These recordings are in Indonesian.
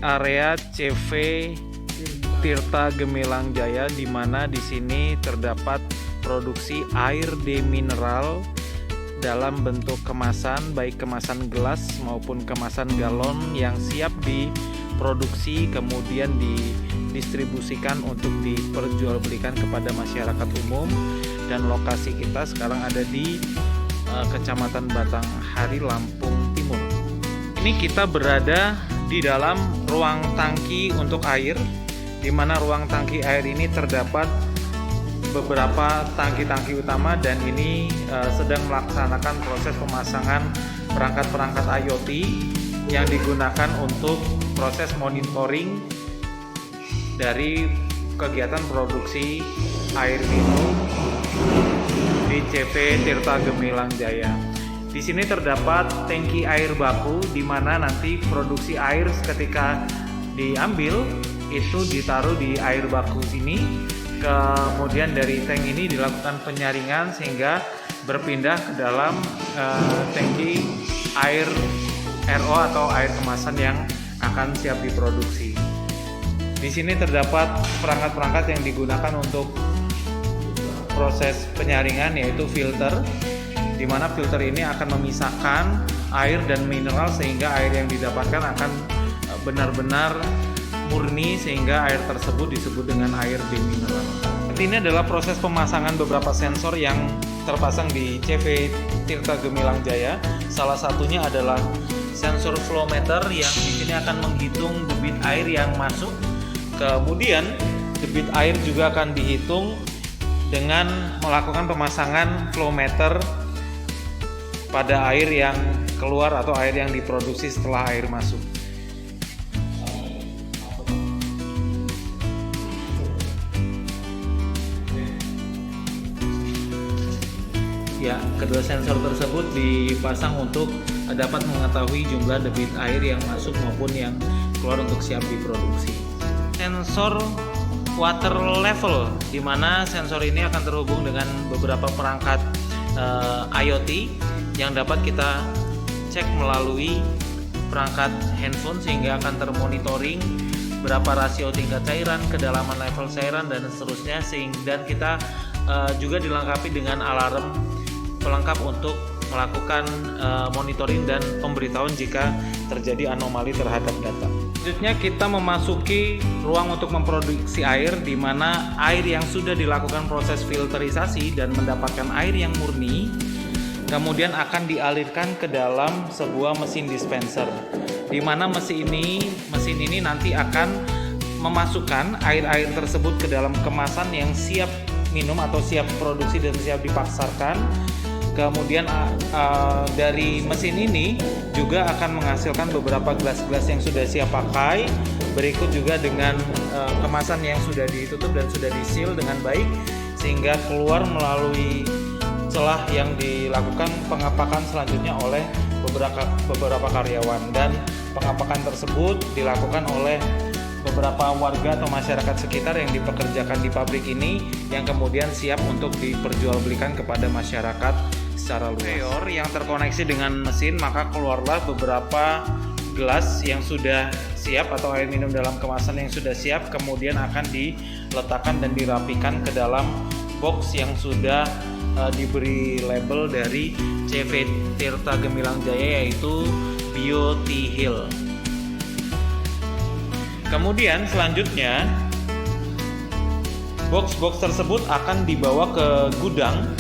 area CV Tirta Gemilang Jaya, di mana di sini terdapat produksi air demineral dalam bentuk kemasan, baik kemasan gelas maupun kemasan galon yang siap diproduksi kemudian didistribusikan untuk diperjualbelikan kepada masyarakat umum. Dan lokasi kita sekarang ada di Kecamatan Batanghari, Lampung Timur. Ini kita berada di dalam ruang tangki untuk air, di mana ruang tangki air ini terdapat beberapa tangki-tangki utama, dan ini sedang melaksanakan proses pemasangan perangkat-perangkat IoT yang digunakan untuk proses monitoring dari kegiatan produksi air minum di CV Tirta Gemilang Jaya. Di sini terdapat tangki air baku, di mana nanti produksi air ketika diambil itu ditaruh di air baku sini. Kemudian dari tank ini dilakukan penyaringan sehingga berpindah ke dalam tangki air RO atau air kemasan yang akan siap diproduksi. Di sini terdapat perangkat-perangkat yang digunakan untuk proses penyaringan, yaitu filter, di mana filter ini akan memisahkan air dan mineral sehingga air yang didapatkan akan benar-benar murni, sehingga air tersebut disebut dengan air demineral. Ini adalah proses pemasangan beberapa sensor yang terpasang di CV Tirta Gemilang Jaya. Salah satunya adalah sensor flow meter yang di sini akan menghitung debit air yang masuk. Kemudian debit air juga akan dihitung dengan melakukan pemasangan flow meter pada air yang keluar atau air yang diproduksi setelah air masuk. Ya, kedua sensor tersebut dipasang untuk dapat mengetahui jumlah debit air yang masuk maupun yang keluar untuk siap diproduksi. Sensor water level, di mana sensor ini akan terhubung dengan beberapa perangkat IoT yang dapat kita cek melalui perangkat handphone, sehingga akan termonitoring berapa rasio tingkat cairan, kedalaman level cairan, dan seterusnya. Dan kita juga dilengkapi dengan alarm pelengkap untuk melakukan monitoring dan pemberitahuan jika terjadi anomali terhadap data. Selanjutnya kita memasuki ruang untuk memproduksi air, di mana air yang sudah dilakukan proses filterisasi dan mendapatkan air yang murni kemudian akan dialirkan ke dalam sebuah mesin dispenser, di mana mesin ini nanti akan memasukkan air-air tersebut ke dalam kemasan yang siap minum atau siap produksi dan siap dipasarkan. Kemudian dari mesin ini juga akan menghasilkan beberapa gelas-gelas yang sudah siap pakai. Berikut juga dengan kemasan yang sudah ditutup dan sudah diseal dengan baik, sehingga keluar melalui celah yang dilakukan pengapakan selanjutnya oleh beberapa karyawan. Dan pengapakan tersebut dilakukan oleh beberapa warga atau masyarakat sekitar yang dipekerjakan di pabrik ini, yang kemudian siap untuk diperjualbelikan kepada masyarakat secara luas. Yang terkoneksi dengan mesin, maka keluarlah beberapa gelas yang sudah siap atau air minum dalam kemasan yang sudah siap, kemudian akan diletakkan dan dirapikan ke dalam box yang sudah diberi label dari CV Tirta Gemilang Jaya, yaitu BioTHeal. Kemudian selanjutnya box-box tersebut akan dibawa ke gudang.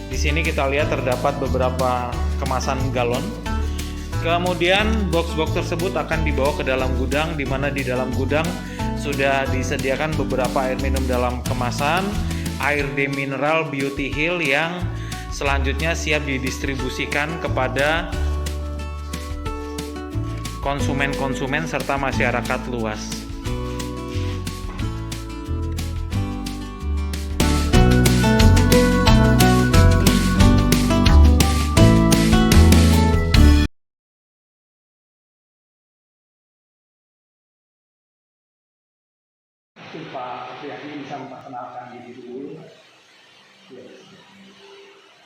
Di sini kita lihat terdapat beberapa kemasan galon. Kemudian box-box tersebut akan dibawa ke dalam gudang, di mana di dalam gudang sudah disediakan beberapa air minum dalam kemasan, air demineral BioTHeal yang selanjutnya siap didistribusikan kepada konsumen-konsumen serta masyarakat luas. Pak Apriyadi bisa memperkenalkan diri dulu.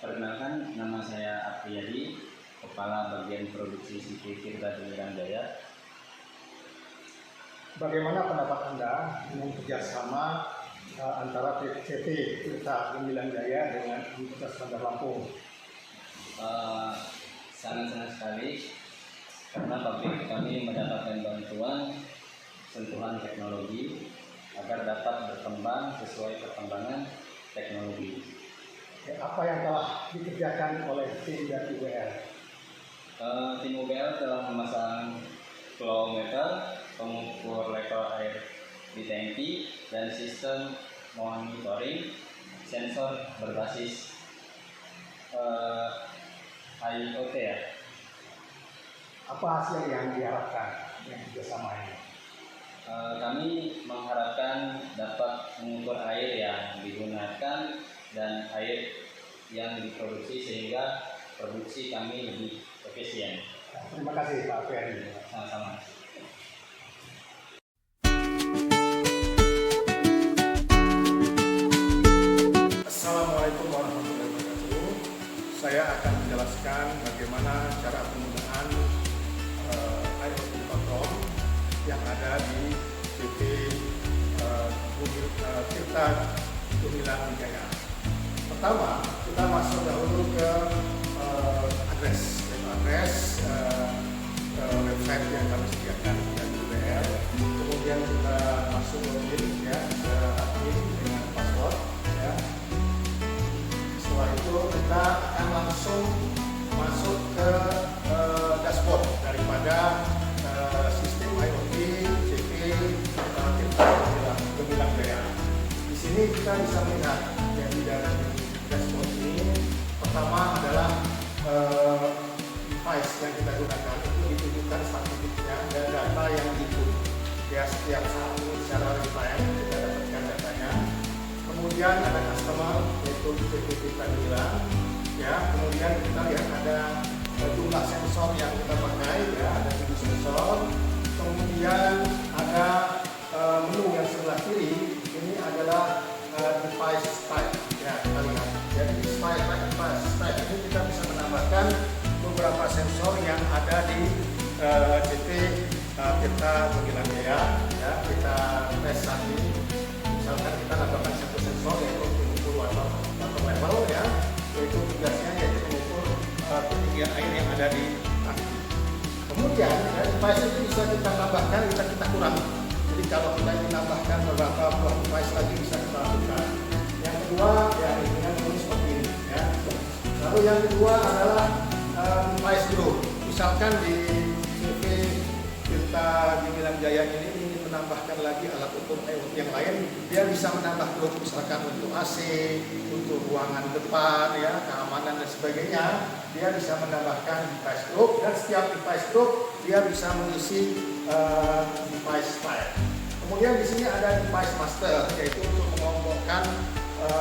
Perkenalkan, nama saya Apriyadi, Kepala Bagian Produksi CV Tirta Gemilang Jaya. Bagaimana pendapat Anda dengan kerjasama antara PT Tirta Gemilang Jaya dengan Universitas Bandar Lampung? Sangat-sangat sekali karena pabrik kami mendapatkan bantuan sentuhan teknologi agar dapat berkembang sesuai perkembangan teknologi. Apa yang telah dikerjakan oleh tim dari UBL? Tim UBL telah memasang flow meter, pengukur level air di tangki, dan sistem monitoring sensor berbasis IoT ya. Apa hasil yang diharapkan dengan kerjasama ini? Kami mengharapkan dapat mengukur air yang digunakan dan air yang diproduksi sehingga produksi kami lebih efisien. Terima kasih Pak Ferry. Sama-sama. Assalamualaikum warahmatullahi wabarakatuh. Saya akan menjelaskan bagaimana cara penggunaan IoT platform yang ada di PT Tirta Gemilang Jaya. Pertama, kita masuk dahulu ke address website yang kami sediakan dari UBL. Kemudian kita masuk login ya ke admin dengan password ya. Setelah itu kita akan langsung masuk ke dashboard daripada sistem IoT CP Tirta Gemilang Jaya. Di sini kita bisa melihat yang di dalam dashboard ini. Pertama adalah device yang kita gunakan itu ditunjukkan statistiknya dan data yang diinput ya setiap saat ini secara real time kita dapatkan datanya. Kemudian ada customer yaitu PT Tirta Gemilang ya. Kemudian kita lihat ada jumlah sensor yang kita pakai ya, ada 7 sensor. Kemudian ada menu yang sebelah kiri ini adalah device type ya, kita lihat. Jadi device type ini kita bisa menambahkan beberapa sensor yang ada di CP Tirta Gemilang Jaya ya. Kita tes saat ini. Misalkan kita tambahkan satu sensor yaitu pengukur water level ya, yaitu tugasnya yaitu mengukur ketinggian air yang ada di tangki. Kemudian ya, device itu bisa kita tambahkan, bisa kita kurangi. Jadi kalau kita ingin tambahkan beberapa buah device lagi bisa kita lakukan. Yang kedua ya dengan menu seperti ini ya. Lalu yang kedua adalah device group. Misalkan di CP Tirta Gemilang Jaya ini ingin menambahkan lagi alat ukur IoT yang lain, dia bisa menambah grup misalkan untuk AC, untuk ruangan depan ya, keamanan dan sebagainya. Dia bisa menambahkan device group dan setiap device group dia bisa mengisi device type. Kemudian di sini ada device master yaitu untuk mengelompokkan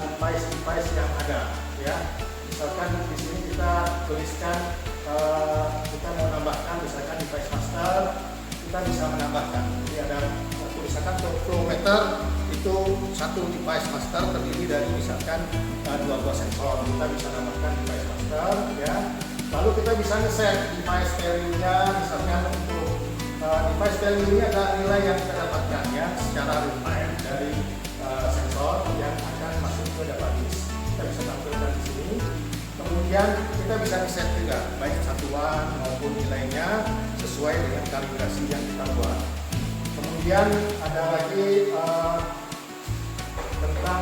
device yang ada ya. Misalkan di sini kita tuliskan kita mau menambahkan misalkan device master, kita bisa menambahkan. Jadi ada tulisan flow meter itu satu device master terdiri dari misalkan 2 buah sensor. Kita bisa menambahkan device master ya. Lalu kita bisa nge-set device value-nya, misalkan untuk device value-nya adalah nilai yang kita dapatkan ya secara real time dari sensor yang akan masuk ke database. Kita bisa tampilkan di sini. Kemudian kita bisa set juga baik satuan maupun nilainya sesuai dengan kalibrasi yang kita buat. Kemudian ada lagi tentang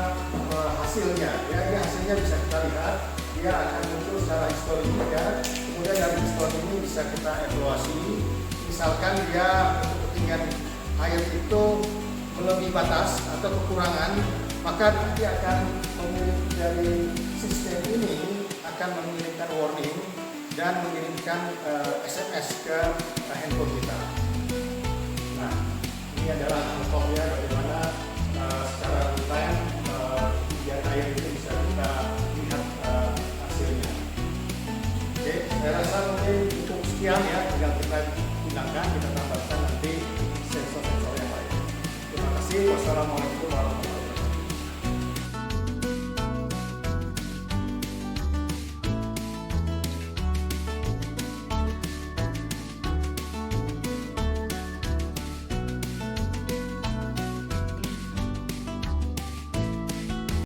hasilnya ya, ini hasilnya bisa kita lihat, dia akan muncul secara historik ya. Kemudian dari historik ini bisa kita evaluasi. Misalkan dia untuk ketinggian air itu melebihi batas atau kekurangan, maka nanti akan memilih dari sistem ini akan mengirimkan warning dan mengirimkan SMS ke handphone kita. Nah, ini adalah contohnya bagaimana secara real time ketinggian air itu bisa kita lihat hasilnya. Oke, saya rasa mungkin cukup sekian ya, tinggal kita gunakan, kita tambahkan nanti sensor-sensor yang lain. Terima kasih. Wassalamualaikum.